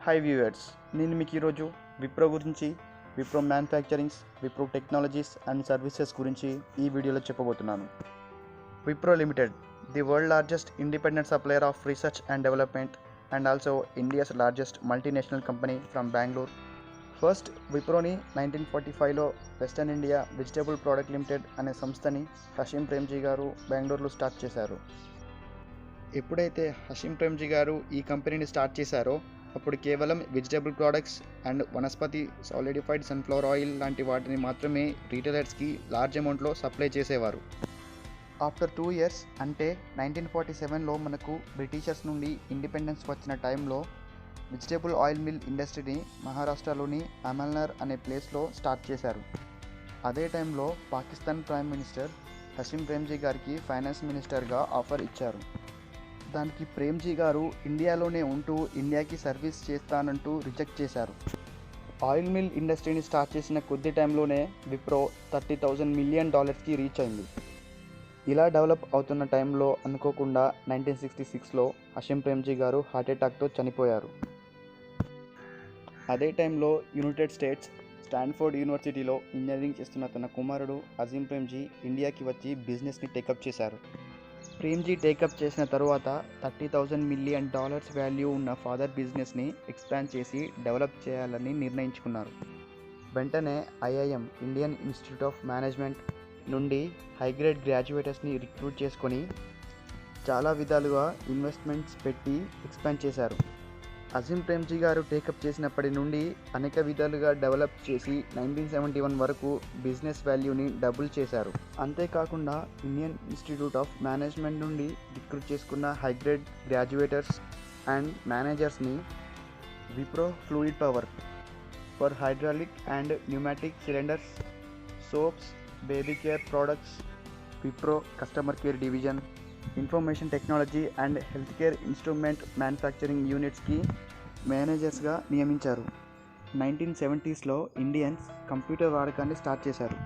Hi viewers, నేను మీకు ఈరోజు విప్రో గురించి, Wipro manufacturings, Wipro technologies and services గురించి ఈ వీడియోలో చెప్పబోతున్నాను. Wipro limited, the world largest independent supplier of research and development and also India's largest multinational company from Bengaluru. First విప్రోని 1945లో western India vegetable product limited అనే సంస్థని హషీం ప్రేమ్జీ గారు బెంగళూరులో స్టార్ట్ చేశారు. ఎప్పుడైతే హషీం ప్రేమ్జీ గారు ఈ కంపెనీని స్టార్ట్ చేశారో అప్పుడు కేవలం vegetable products and vanaspati solidified sunflower oil లాంటి వాటిని మాత్రమే రీటైలర్స్కి లార్జ్ అమౌంట్లో సప్లై చేసేవారు. ఆఫ్టర్ 2 years అంటే 1947లో మనకు బ్రిటిషర్స్ నుండి ఇండిపెండెన్స్ వచ్చిన టైంలో వెజిటబుల్ ఆయిల్ మిల్ ఇండస్ట్రీని మహారాష్ట్రలోని అమల్నర్ అనే ప్లేస్లో స్టార్ట్ చేశారు. అదే టైంలో పాకిస్తాన్ ప్రైమ్ మినిస్టర్ హషీం ప్రేమ్జీ గారికి ఫైనాన్స్ మినిస్టర్గా ఆఫర్ ఇచ్చారు. దానికి ప్రేమ్జీ గారు ఇండియాలోనే ఉంటూ ఇండియాకి సర్వీస్ చేస్తానంటూ రిజెక్ట్ చేశారు. ఆయిల్ మిల్ ఇండస్ట్రీని స్టార్ట్ చేసిన కొద్ది టైంలోనే విప్రో $30,000 మిలియన్ రీచ్ అయింది. ఇలా డెవలప్ అవుతున్న టైంలో అనుకోకుండా 1966లో హషీం ప్రేమ్జీ గారు హార్ట్అటాక్తో చనిపోయారు. అదే టైంలో యునైటెడ్ స్టేట్స్ స్టాన్ఫోర్డ్ యూనివర్సిటీలో ఇంజనీరింగ్ చేస్తున్న తన కుమారుడు అజీం ప్రేమ్జీ ఇండియాకి వచ్చి బిజినెస్ని టేకప్ చేశారు. ప్రేమ్జీ టేకప్ చేసిన తరువాత $30,000 మిలియన్ వాల్యూ ఉన్న ఫాదర్ బిజినెస్ని ఎక్స్పాండ్ చేసి డెవలప్ చేయాలని నిర్ణయించుకున్నారు. వెంటనే IIM Indian institute of management నుండి హైగ్రేడ్ గ్రాడ్యుయేటర్స్ని రిక్రూట్ చేసుకొని చాలా విధాలుగా ఇన్వెస్ట్మెంట్స్ పెట్టి ఎక్స్పాండ్ చేశారు. అజీం ప్రేమ్జీ గారు టేకప్ చేసినప్పటి నుండి అనేక విధాలుగా డెవలప్ చేసి 1971 వరకు బిజినెస్ వాల్యూని డబుల్ చేశారు. అంతేకాకుండా ఇండియన్ ఇన్స్టిట్యూట్ ఆఫ్ మేనేజ్మెంట్ నుండి రిక్రూట్ చేసుకున్న హైగ్రేడ్ గ్రాడ్యుయేటర్స్ అండ్ మేనేజర్స్ని Wipro fluid power for hydraulic and pneumatic cylinders, soaps, baby care products, Wipro customer care division, information technology and health care instrument manufacturing యూనిట్స్కి మేనేజర్స్గా నియమించారు. 1970sలో ఇండియన్స్ కంప్యూటర్ వాడకాన్ని start చేశారు.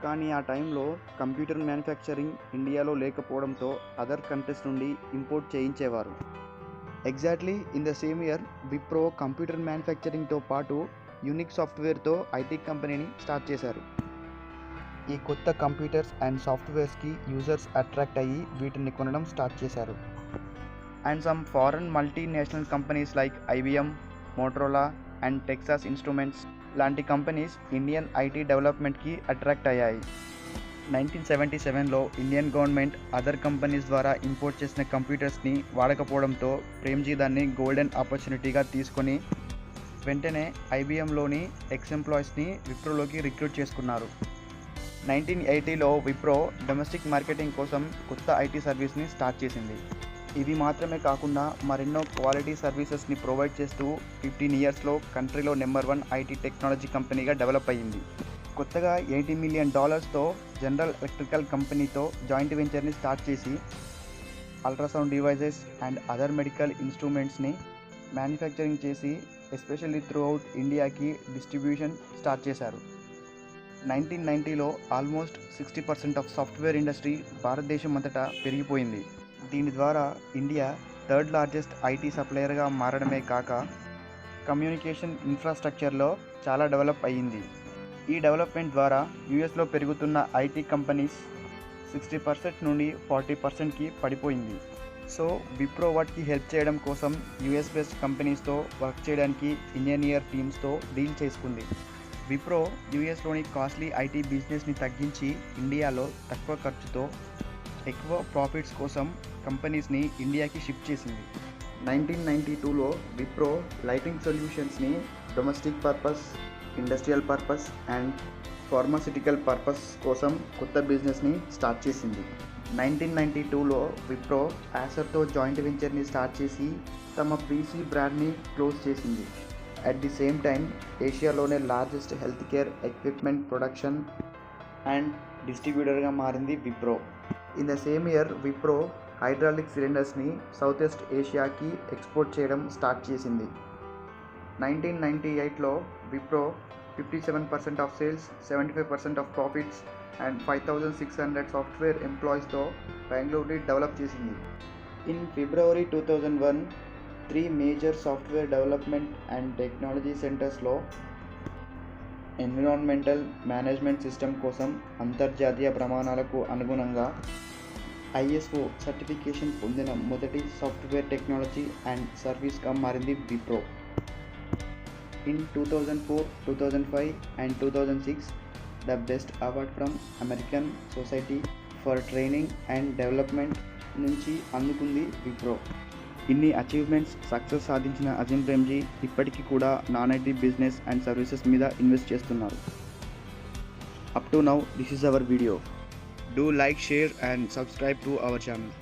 కానీ ఆ టైంలో కంప్యూటర్ మ్యానుఫ్యాక్చరింగ్ ఇండియాలో లేకపోవడంతో అదర్ కంట్రీస్ నుండి ఇంపోర్ట్ చేయించేవారు. Exactly in the same year Wipro computer మ్యానుఫ్యాక్చరింగ్తో పాటు యూనిక్ సాఫ్ట్వేర్తో ఐటీ కంపెనీని స్టార్ట్ చేశారు. ఈ కొత్త కంప్యూటర్స్ అండ్ సాఫ్ట్వేర్స్కి యూజర్స్ అట్రాక్ట్ అయ్యి వీటిని కొనడం స్టార్ట్ చేశారు. And some foreign multinational companies like IBM, Motorola and Texas instruments లాంటి కంపెనీస్ ఇండియన్ ఐటీ డెవలప్మెంట్కి అట్రాక్ట్ అయ్యాయి. 1977లో ఇండియన్ గవర్నమెంట్ అదర్ కంపెనీస్ ద్వారా ఇంపోర్ట్ చేసిన కంప్యూటర్స్ని వాడకపోవడంతో ప్రేమ్జీ దాన్ని గోల్డెన్ ఆపర్చునిటీగా తీసుకొని వెంటనే ఐబిఎంలోని ఎక్స్ ఎంప్లాయీస్ని విప్రోలోకి రిక్రూట్ చేసుకున్నారు. 1980లో విప్రో డొమెస్టిక్ మార్కెటింగ్ కోసం కొత్త ఐటీ సర్వీస్ని స్టార్ట్ చేసింది. ఇవి మాత్రమే కాకుండా మరెన్నో క్వాలిటీ సర్వీసెస్ని ప్రొవైడ్ చేస్తూ 15 yearsలో కంట్రీలో నెంబర్ 1 ఐటీ టెక్నాలజీ కంపెనీగా డెవలప్ అయ్యింది. కొత్తగా $80 మిలియన్ జనరల్ ఎలక్ట్రికల్ కంపెనీతో జాయింట్ వెంచర్ని స్టార్ట్ చేసి ultrasound devices and other medical ఇన్స్ట్రుమెంట్స్ని మ్యానుఫ్యాక్చరింగ్ చేసి ఎస్పెషల్లీ త్రూ అవుట్ ఇండియాకి డిస్ట్రిబ్యూషన్ స్టార్ట్ చేశారు. 1990లో ఆల్మోస్ట్ 60% ఆఫ్ సాఫ్ట్వేర్ ఇండస్ట్రీ భారతదేశం అంతటా పెరిగిపోయింది. దీని ద్వారా ఇండియా థర్డ్ లార్జెస్ట్ ఐటీ సప్లయర్గా మారడమే కాక కమ్యూనికేషన్ ఇన్ఫ్రాస్ట్రక్చర్లో చాలా డెవలప్ అయ్యింది. ఈ డెవలప్మెంట్ ద్వారా యూఎస్లో పెరుగుతున్న ఐటీ కంపెనీస్ 60% నుండి 40%కి పడిపోయింది. సో విప్రో వాటికి హెల్ప్ చేయడం కోసం యూఎస్ బేస్డ్ కంపెనీస్తో వర్క్ చేయడానికి ఇంజనీర్ టీమ్స్తో డీల్ చేసుకుంది. విప్రో యూఎస్లోని కాస్ట్లీ ఐటీ బిజినెస్ని తగ్గించి ఇండియాలో తక్కువ ఖర్చుతో ఎక్కువ ప్రాఫిట్స్ కోసం కంపెనీస్ని ఇండియాకి షిఫ్ట్ చేసింది. 1992లో విప్రో లైటింగ్ సొల్యూషన్స్ని domestic purpose, industrial purpose and pharmaceutical purpose కోసం కొత్త బిజినెస్ని స్టార్ట్ చేసింది. 1992లో విప్రో యాసర్తో జాయింట్ వెంచర్ని స్టార్ట్ చేసి తమ పీసీ బ్రాండ్ని క్లోజ్ చేసింది. అట్ ది సేమ్ టైం ఏషియాలోనే largest health care equipment production and డిస్ట్రిబ్యూటర్గా మారింది Wipro. In the same year Wipro hydraulic సిలిండర్స్ని సౌత్ ఈస్ట్ ఏషియాకి ఎక్స్పోర్ట్ చేయడం స్టార్ట్ చేసింది. 1998లో Wipro 57% of sales, 75% of profits and 5,600 software ఎంప్లాయీస్తో బెంగళూరుని డెవలప్ చేసింది. In February 2001 3 major software development and technology సెంటర్స్లో ఎన్విరాన్మెంటల్ మేనేజ్మెంట్ సిస్టమ్ కోసం అంతర్జాతీయ ప్రమాణాలకు అనుగుణంగా ISO సర్టిఫికేషన్ పొందిన మొదటి సాఫ్ట్వేర్ టెక్నాలజీ అండ్ సర్వీస్గా మారింది Wipro. In 2004, 2005 and 2006, the best award from American Society for Training and Development నుంచి అందుకుంది విప్రో. ఇన్ని అచీవ్మెంట్స్ సక్సెస్ సాధించిన అజిమ్ ప్రేమ్జీ ఇప్పటికీ కూడా non IT business and services మీద ఇన్వెస్ట్ చేస్తున్నారు. Up to now this is our video. Do like, share and subscribe to our channel.